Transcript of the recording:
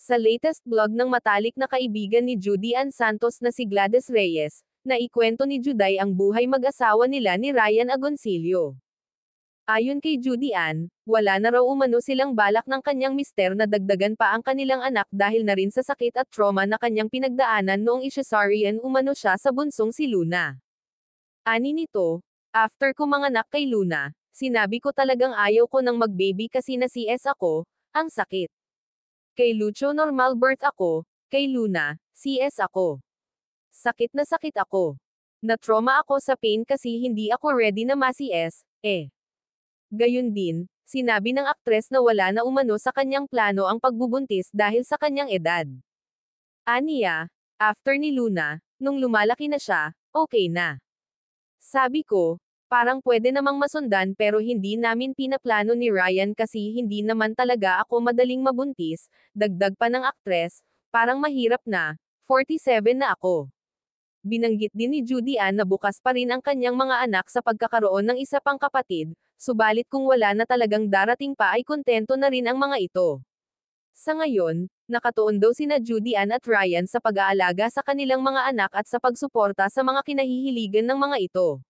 Sa latest blog ng matalik na kaibigan ni Judy Ann Santos na si Gladys Reyes, naikwento ni Juday ang buhay mag-asawa nila ni Ryan Agoncillo. Ayon kay Judy Ann, wala na raw umano silang balak ng kanyang mister na dagdagan pa ang kanilang anak dahil na rin sa sakit at trauma na kanyang pinagdaanan noong isyesaryan umano siya sa bunsong si Luna. Ani nito, after ko manganak kay Luna, sinabi ko talagang ayaw ko nang mag-baby kasi na CS ako, ang sakit. Kay Lucho normal birth ako, kay Luna, CS ako. Sakit na sakit ako. Na-trauma ako sa pain kasi hindi ako ready na ma-CS, eh. Gayun din, sinabi ng aktres na wala na umano sa kanyang plano ang pagbubuntis dahil sa kanyang edad. Aniya, after ni Luna, nung lumalaki na siya, okay na. Sabi ko, parang pwede namang masundan pero hindi namin pinaplano ni Ryan kasi hindi naman talaga ako madaling mabuntis, dagdag pa ng aktres, parang mahirap na, 47 na ako. Binanggit din ni Judy Ann na bukas pa rin ang kanyang mga anak sa pagkakaroon ng isa pang kapatid, subalit kung wala na talagang darating pa ay kontento na rin ang mga ito. Sa ngayon, nakatuon daw sina Judy Ann at Ryan sa pag-aalaga sa kanilang mga anak at sa pagsuporta sa mga kinahihiligan ng mga ito.